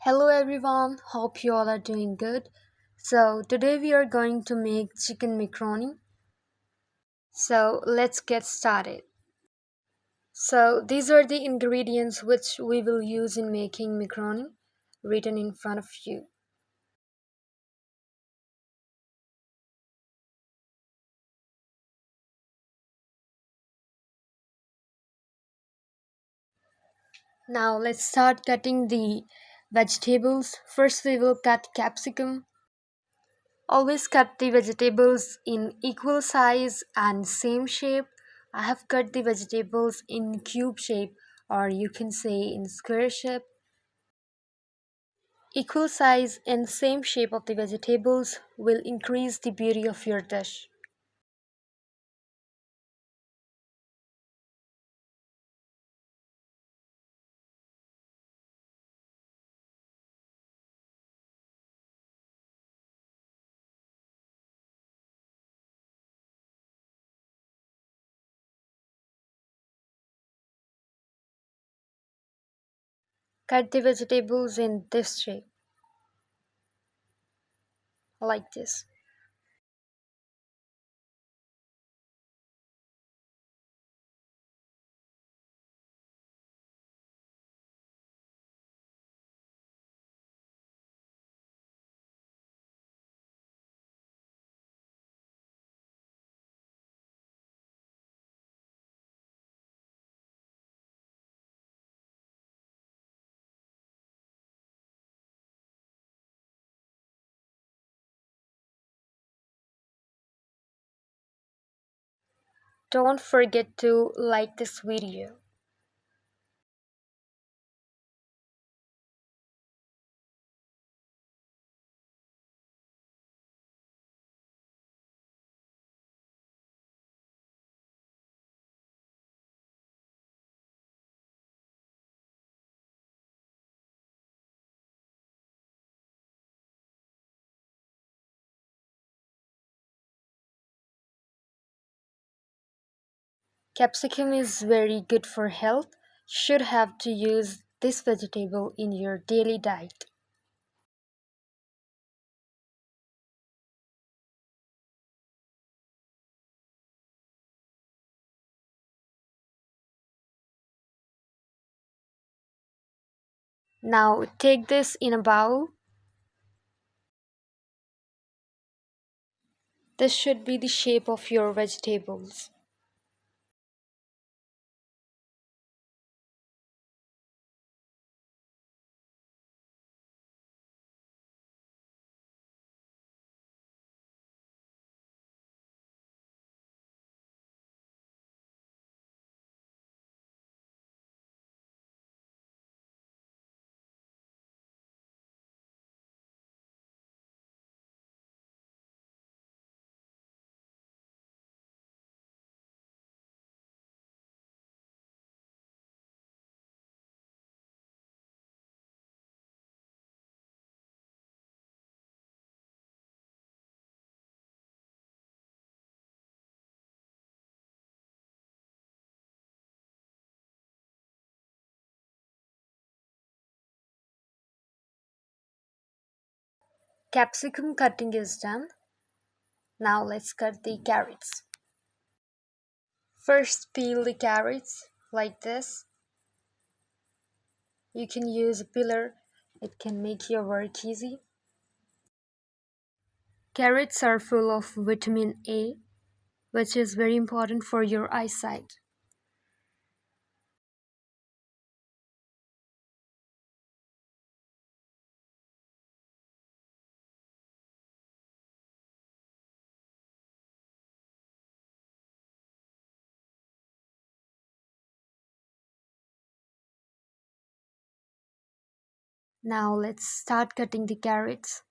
Hello everyone, hope you all are doing good. So, today we are going to make chicken macaroni. So, let's get started. So, these are the ingredients which we will use in making macaroni, written in front of you. Now, let's start cutting the vegetables. First, we will cut capsicum. Always cut the vegetables in equal size and same shape. I have cut the vegetables in cube shape, or you can say in square shape. Equal size and same shape of the vegetables will increase the beauty of your dish. Cut the vegetables in this shape, like this. Don't forget to like this video. Capsicum is very good for health. Should have to use this vegetable in your daily diet. Now take this in a bowl. This should be the shape of your vegetables. Capsicum cutting is done. Now let's cut the carrots. First peel the carrots like this. You can use a peeler, it can make your work easy. Carrots are full of vitamin A, which is very important for your eyesight. Now let's start cutting the carrots.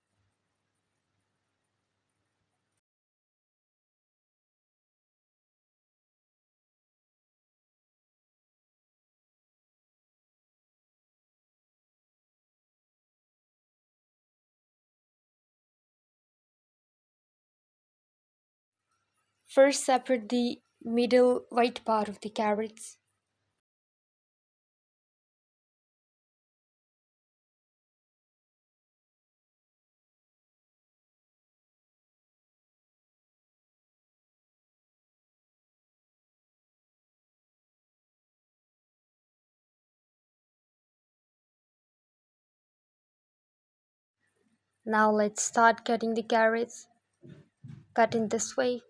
First separate the middle white part of the carrots. Now let's start cutting the carrots. Cut in this way.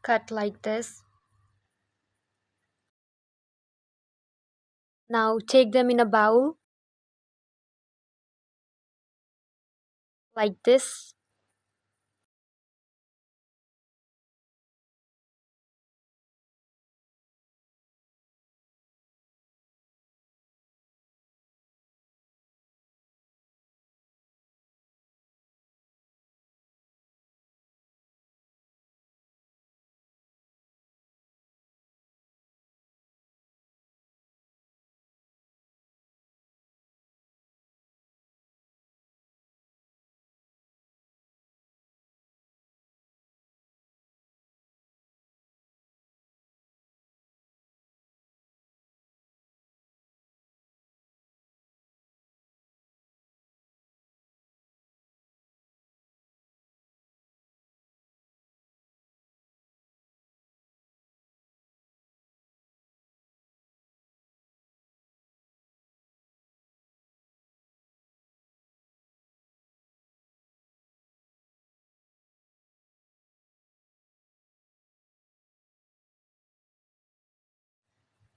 Cut like this. Now take them in a bowl like this.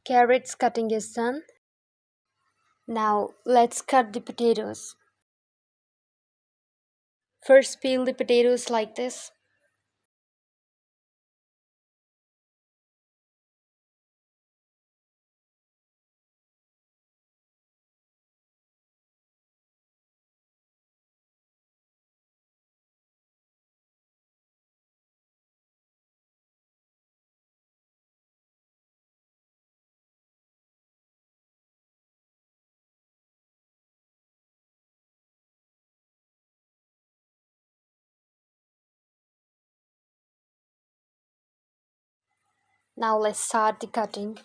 Carrots cutting is done. Now let's cut the potatoes. First peel the potatoes like this. Now let's start the cutting.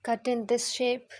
Cut in this shape.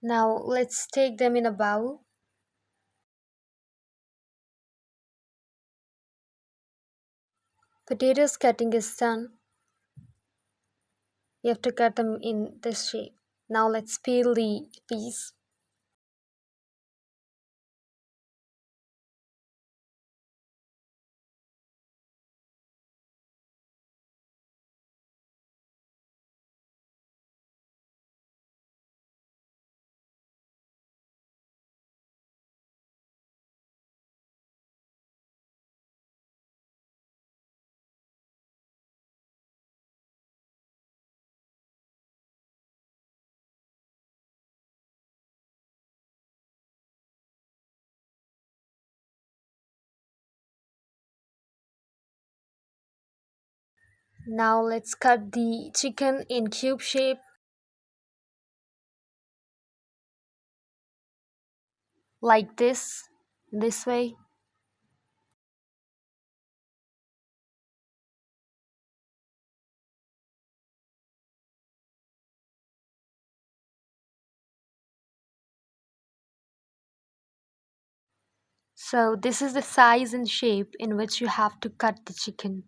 Now let's take them in a bowl. Potatoes cutting is done. You have to cut them in this shape. Now let's peel the peas. Now let's cut the chicken in cube shape like this way. So this is the size and shape in which you have to cut the chicken.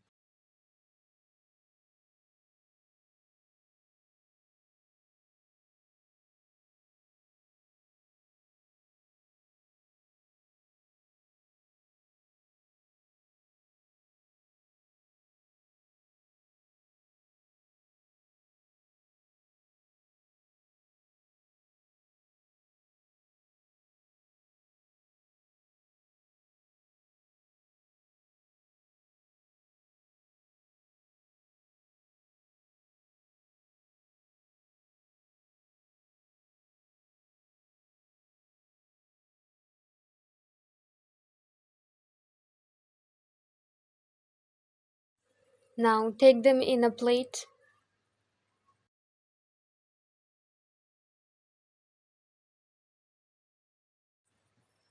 Now take them in a plate.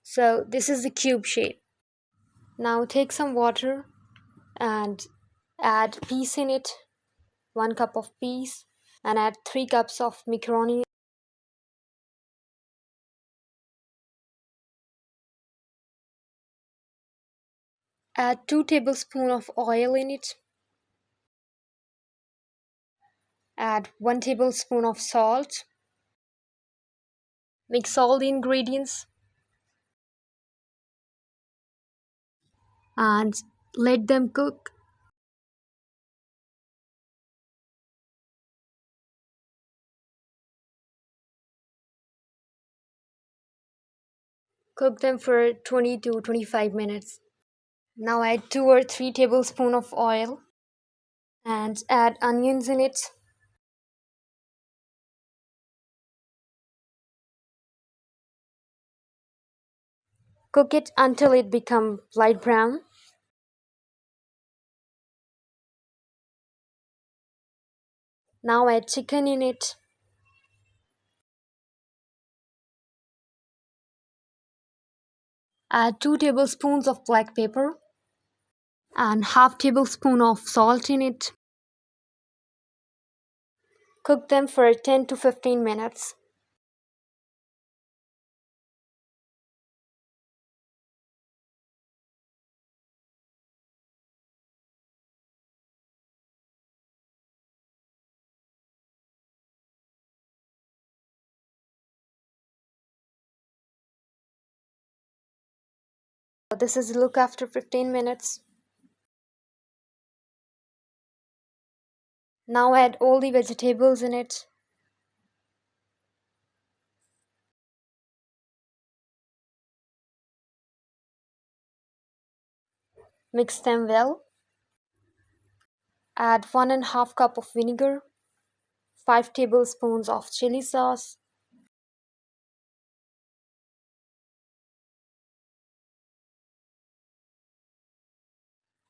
So this is the cube shape. Now take some water and add peas in it, 1 cup of peas, and add 3 cups of macaroni. Add 2 tablespoons of oil in it. Add 1 tablespoon of salt. Mix all the ingredients and let them cook. Cook them for 20 to 25 minutes. Now add 2 or 3 tablespoons of oil and add onions in it. Cook it until it becomes light brown. Now add chicken in it. Add 2 tablespoons of black pepper and half tablespoon of salt in it. Cook them for 10 to 15 minutes. This is the look after 15 minutes. Now add all the vegetables in it. Mix them well. Add 1.5 cup of vinegar, 5 tablespoons of chili sauce,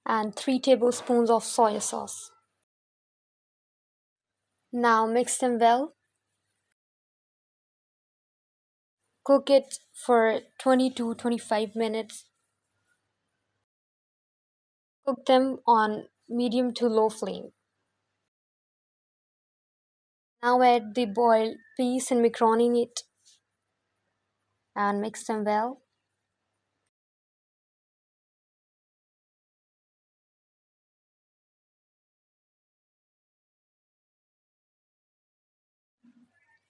and 3 tablespoons of soya sauce. Now mix them well. Cook it for 20 to 25 minutes. Cook them on medium to low flame. Now add the boiled peas and macaroni in it. and mix them well.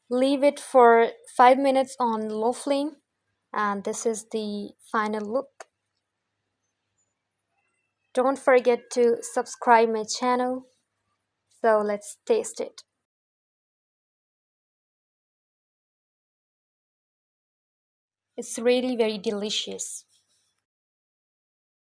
Leave it for 5 minutes on low flame, and this is the final look. Don't forget to subscribe my channel. So let's taste it. It's really very delicious.